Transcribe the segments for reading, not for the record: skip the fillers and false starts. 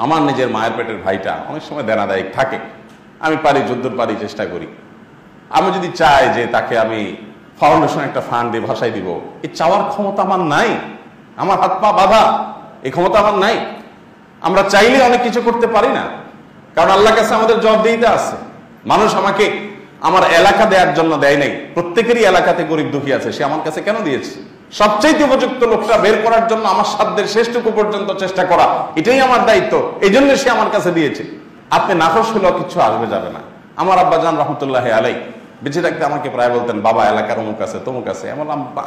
আমার নিজের মায়ের পেটের ভাইটা অনেক সময় দেনাদায়ক থাকে, আমি পারি যদ্দূর পারি চেষ্টা করি। আমি যদি চাই যে তাকে আমি ফাউন্ডেশন একটা ফান্ড দিয়ে ভাসাই দিব, এই চাওয়ার ক্ষমতা আমার নাই, আমার হাত পা বাঁধা, এই ক্ষমতা আমার নাই। আমরা চাইলে অনেক কিছু করতে পারি না, কারণ আল্লাহর কাছে আমাদের জবাবদিহিতা আছে। মানুষ আমাকে আমার এলাকা দেওয়ার জন্য দেয় নাই, প্রত্যেকেরই এলাকাতে গরিব দুঃখী আছে, সে আমার কাছে কেন দিয়েছে? সবচেয়ে উপযুক্ত লোকটা বের করার জন্য আমার সাধ্যের শেষটুকু পর্যন্ত চেষ্টা করা, এটাই আমার দায়িত্ব, এই জন্য সে আমার কাছে দিয়েছে। আপনি নাখোশ হলেও কিছু আসবে যাবে না। আমার আব্বাজান রহমতুল্লাহ আলাই বেঁচে থাকতে আমাকে প্রায় বলতেন, বাবা এলাকার অমুক আছে তমুক আছে,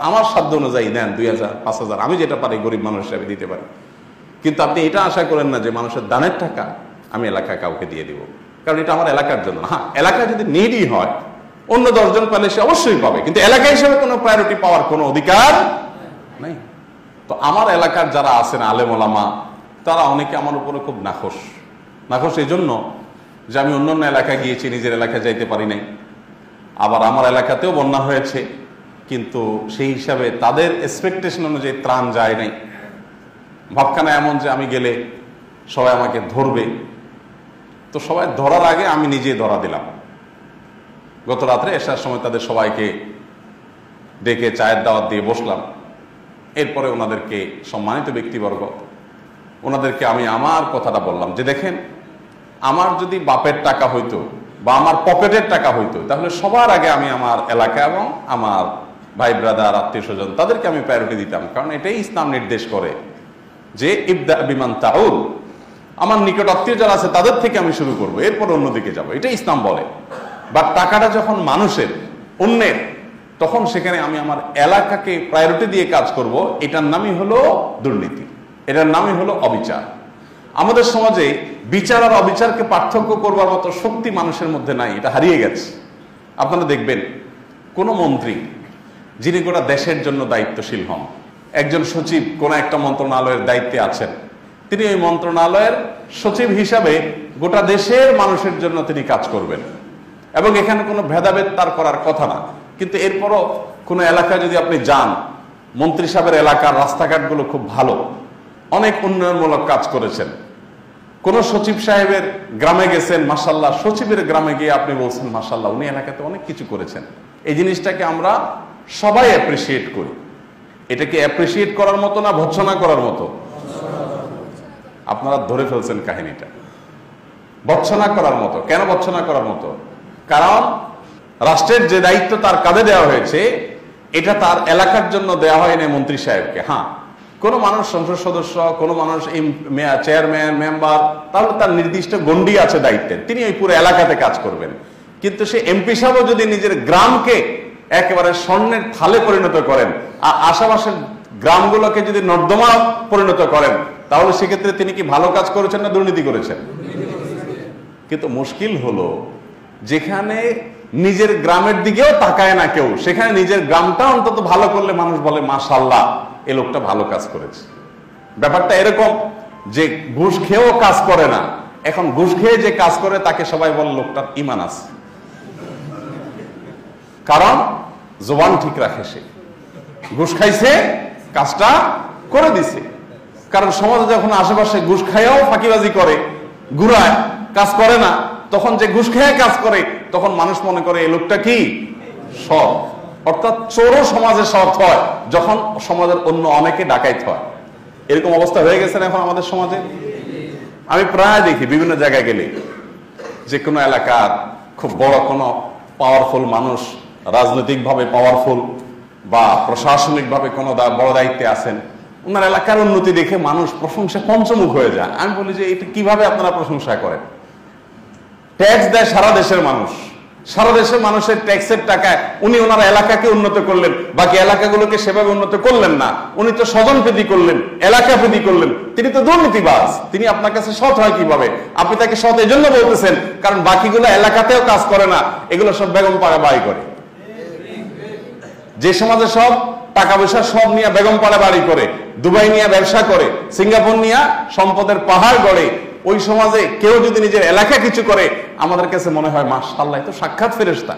আমার সাধ্য অনুযায়ী দেন 2000 5000, আমি যেটা পারি গরিব মানুষ হিসাবে দিতে পারি। কিন্তু আপনি এটা আশা করেন না যে মানুষের দানের টাকা আমি এলাকা কাউকে দিয়ে দিব, কারণ এটা আমার এলাকার জন্য। হ্যাঁ, এলাকা যদি নিডি হয়, অন্য 10 জন পেলে সে অবশ্যই পাবে, কিন্তু এলাকা হিসেবে কোনো প্রায়োরিটি পাওয়ার কোনো অধিকার নেই। তো আমার এলাকার যারা আছেন আলেম ওলামা, তারা অনেকে আমার উপরে খুব নাখোশ এই জন্য যে আমি অন্যান্য এলাকায় গিয়েছি, নিজের এলাকায় যাইতে পারি নাই। আবার আমার এলাকাতেও বন্যা হয়েছে, কিন্তু সেই হিসাবে তাদের এক্সপেকটেশন অনুযায়ী ত্রাণ যায় নাই। ভাবখানা এমন যে আমি গেলে সবাই আমাকে ধরবে, তো সবাই ধরার আগে আমি নিজে ধরা দিলাম। গত রাত্রে এসার সময় তাদের সবাইকে ডেকে চায়ের দাওয়াত দিয়ে বসলাম। এরপরে ওনাদেরকে, সম্মানিত ব্যক্তিবর্গ, ওনাদেরকে আমি আমার কথাটা বললাম যে দেখেন, আমার যদি বাপের টাকা হইতো বা আমার পকেটের টাকা হইতো, তাহলে সবার আগে আমি আমার এলাকা এবং আমার ভাই ব্রাদার আত্মীয় স্বজন তাদেরকে আমি প্রায়োরিটি দিতাম, কারণ এটাই ইসলাম নির্দেশ করে যে ইবদা বিমান তাউল, আমার নিকট আত্মীয় যারা আছে তাদের থেকে আমি শুরু করব, এরপর অন্যদিকে যাব, এটা ইসলাম বলে। বাট টাকাটা যখন মানুষের, অন্যের, তখন সেখানে আমি আমার এলাকাকে প্রায়োরিটি দিয়ে কাজ করব, এটার নামই হলো দুর্নীতি, এটার নামই হলো অবিচার। আমাদের সমাজে বিচার আর অবিচারকে পার্থক্য করবার মতো শক্তি মানুষের মধ্যে নাই, এটা হারিয়ে গেছে। আপনারা দেখবেন কোন মন্ত্রী যিনি গোটা দেশের জন্য দায়িত্বশীল হন, একজন সচিব কোন একটা মন্ত্রণালয়ের দায়িত্বে আছেন, তিনি ওই মন্ত্রণালয়ের সচিব হিসাবে গোটা দেশের মানুষের জন্য তিনি কাজ করবেন, এবং এখানে কোনো ভেদাভেদ তার করার কথা না। কিন্তু এরপরও কোনো এলাকায় যদি আপনি যান, মন্ত্রী সাহেবের এলাকার রাস্তাঘাটগুলো খুব ভালো, অনেক উন্নয়নমূলক কাজ করেছেন। কোন সচিব সাহেবের গ্রামে গেছেন, মাশাআল্লাহ, সচিবের গ্রামে গিয়ে আপনি বলছেন মাশাআল্লাহ উনি এলাকাতে অনেক কিছু করেছেন। এই জিনিসটাকে আমরা সবাই অ্যাপ্রিসিয়েট করি। এটাকে অ্যাপ্রিসিয়েট করার মতো না ভৎসনা করার মতো? আপনারা ধরে ফেলছেন কাহিনীটা, ভৎসনা করার মতো। কেন ভৎসনা করার মতো? কারণ রাষ্ট্রের যে দায়িত্ব তার কাঁধে দেওয়া হয়েছে, এটা তার এলাকার জন্য দেওয়া হয়নি মন্ত্রী সাহেবকে। হ্যাঁ, কোনো মানুষ সংসদ সদস্য, কোনো মানুষ চেয়ারম্যান, মেম্বার, তাহলে তার নির্দিষ্ট গণ্ডি আছে দায়িত্বের, তিনি ওই পুরো এলাকাতে কাজ করবেন। কিন্তু সে এমপি সাহেবও যদি নিজের গ্রামকে একেবারে স্বর্ণের থালে পরিণত করেন আর আশেপাশের গ্রামগুলোকে যদি নর্দমা পরিণত করেন, তাহলে সেক্ষেত্রে তিনি কি ভালো কাজ করেছেন না দুর্নীতি করেছেন? কিন্তু মুশকিল হলো যেখানে নিজের গ্রামের দিকেও তাকায় না কেউ, সেখানে নিজের গ্রামটা অন্তত ভালো করলে মানুষ বলে মাশাআল্লাহ এই লোকটা ভালো কাজ করেছে। ব্যাপারটা এরকম যে ঘুষ খেয়েও কাজ করে না, এখন ঘুষ খেয়ে যে কাজ করে তাকে সবাই বলে লোকটার ঈমান আছে, কারণ জবান ঠিক রাখে, সে ঘুষ খাইছে, কাজটা করে দিছে। কারণ সমাজে যখন আশেপাশে ঘুষ খাইয়াও ফাঁকিবাজি করে, ঘুরায়, কাজ করে না, তখন যে ঘুষ খেয়ে কাজ করে তখন মানুষ মনে করে এই লোকটা কি সৎ। অর্থাৎ চোরও সমাজে সৎ হয় যখন সমাজের অন্য অনেকে ডাকাইত হয়। এরকম অবস্থা হয়ে গেছে এখন আমাদের সমাজে। আমি প্রায় দেখি বিভিন্ন জায়গায় গেলে, যে কোনো এলাকার খুব বড় কোনো পাওয়ারফুল মানুষ, রাজনৈতিকভাবে পাওয়ারফুল বা প্রশাসনিকভাবে কোনো বড় দায়িত্বে আছেন, ওনার এলাকার উন্নতি দেখে মানুষ প্রশংসা পঞ্চমুখ হয়ে যায়। আমি বলি যে এটা কিভাবে আপনারা প্রশংসা করেন? ট্যাক্স দেয় সারা দেশের মানুষ, সারা দেশের মানুষের ট্যাক্সের টাকায় উনি ওনার এলাকাকে উন্নত করলেন, বাকি এলাকাগুলোকে সেভাবে উন্নত করলেন না। উনি তো স্বজন প্রীতি করলেন, এলাকা প্রীতি করলেন, তিনি তো দুর্নীতিবাজ। তিনি আপনার কাছে সৎ হয় কিভাবে? আপনি তাকে সৎ এই জন্য বলতেছেন কারণ বাকিগুলো এলাকাতেও কাজ করে না, এগুলো সব বেগম পাড়া বাড়ি করে। যে সমাজে সব টাকা পয়সা সব নিয়ে বেগম পাড়া বাড়ি করে, দুবাই নিয়ে ব্যবসা করে, সিঙ্গাপুর নিয়ে সম্পদের পাহাড় গড়ে, ওই সমাজে কেউ যদি নিজের এলাকা কিছু করে আমাদের কাছে মনে হয় মাশাআল্লাহ তো সাক্ষাৎ ফেরেশতা।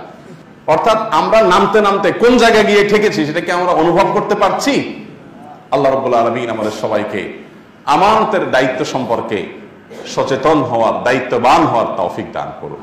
অর্থাৎ আমরা নামতে নামতে কোন জায়গায় গিয়ে ঠেকেছি সেটাকে আমরা অনুভব করতে পারছি। আল্লাহ রাব্বুল আলামিন আমাদের সবাইকে আমানতের দায়িত্ব সম্পর্কে সচেতন হওয়ার, দায়িত্ববান হওয়ার তৌফিক দান করুন।